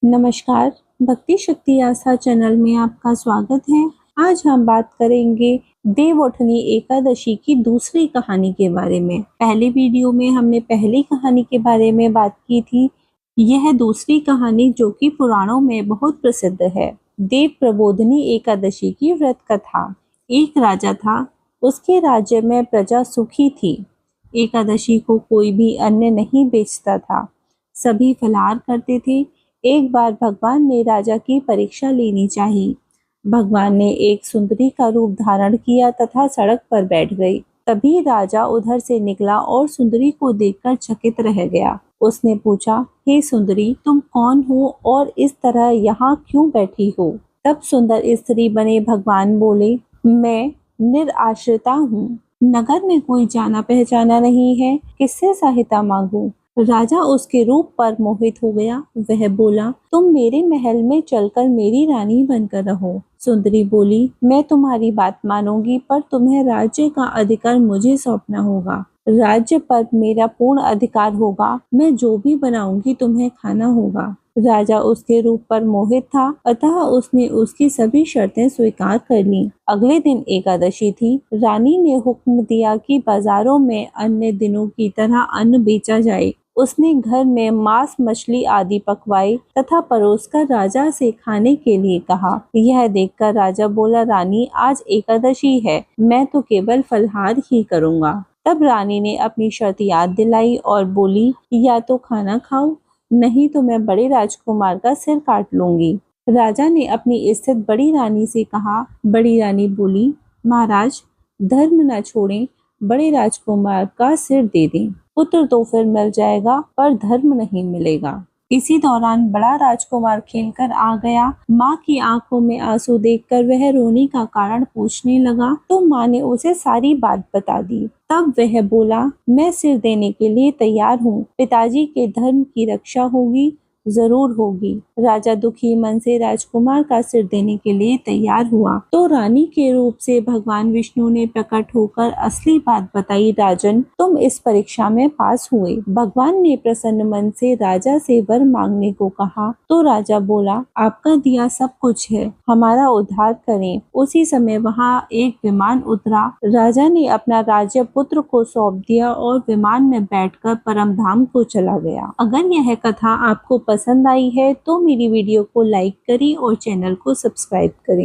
नमस्कार, भक्ति शक्ति आस्था चैनल में आपका स्वागत है। आज हम बात करेंगे देवउठनी एकादशी की दूसरी कहानी के बारे में। पहले वीडियो में हमने पहली कहानी के बारे में बात की थी। यह दूसरी कहानी जो कि पुराणों में बहुत प्रसिद्ध है, देव प्रबोधनी एकादशी की व्रत कथा। एक राजा था, उसके राज्य में प्रजा सुखी थी। एकादशी को कोई भी अन्न नहीं बेचता था, सभी फलाहार करते थे। एक बार भगवान ने राजा की परीक्षा लेनी चाहिए। भगवान ने एक सुंदरी का रूप धारण किया तथा सड़क पर बैठ गई। तभी राजा उधर से निकला और सुंदरी को देखकर चकित रह गया। उसने पूछा, हे सुंदरी, तुम कौन हो और इस तरह यहाँ क्यों बैठी हो? तब सुंदर स्त्री बने भगवान बोले, मैं निराश्रिता हूँ, नगर में कोई जाना पहचाना नहीं है, किससे सहायता मांगू? राजा उसके रूप पर मोहित हो गया। वह बोला, तुम मेरे महल में चलकर मेरी रानी बनकर रहो। सुंदरी बोली, मैं तुम्हारी बात मानूंगी, पर तुम्हें राज्य का अधिकार मुझे सौंपना होगा। राज्य पर मेरा पूर्ण अधिकार होगा। मैं जो भी बनाऊंगी तुम्हें खाना होगा। राजा उसके रूप पर मोहित था, अतः उसने उसकी सभी शर्तें स्वीकार कर लीं। अगले दिन एकादशी थी। रानी ने हुक्म दिया कि बाजारों में अन्य दिनों की तरह अन्न बेचा जाए। उसने घर में मांस मछली आदि पकवाई तथा परोसकर राजा से खाने के लिए कहा। यह देखकर राजा बोला, रानी, आज एकादशी है, मैं तो केवल फलहार ही करूँगा। तब रानी ने अपनी शर्त याद दिलाई और बोली, या तो खाना खाओ, नहीं तो मैं बड़े राजकुमार का सिर काट लूंगी। राजा ने अपनी स्थित बड़ी रानी से कहा। बड़ी रानी बोली, महाराज, धर्म न छोड़ें, बड़े राजकुमार का सिर दे दें। पुत्र तो फिर मिल जाएगा, पर धर्म नहीं मिलेगा। इसी दौरान बड़ा राजकुमार खेलकर आ गया। माँ की आंखों में आंसू देखकर वह रोने का कारण पूछने लगा, तो माँ ने उसे सारी बात बता दी। तब वह बोला, मैं सिर देने के लिए तैयार हूँ, पिताजी के धर्म की रक्षा होगी, जरूर होगी। राजा दुखी मन से राजकुमार का सिर देने के लिए तैयार हुआ। तो रानी के रूप से भगवान विष्णु ने प्रकट होकर असली बात बताई, राजन, तुम इस परीक्षा में पास हुए। भगवान ने प्रसन्न मन से राजा से वर मांगने को कहा। तो राजा बोला, आपका दिया सब कुछ है, हमारा उद्धार करें। उसी समय वहाँ एक विमान उतरा। राजा ने अपना राज्य पुत्र को सौंप दिया और विमान में बैठकर परम धाम को चला गया। अगर यह कथा आपको पसंद आई है तो मेरी वीडियो को लाइक करें और चैनल को सब्सक्राइब करें।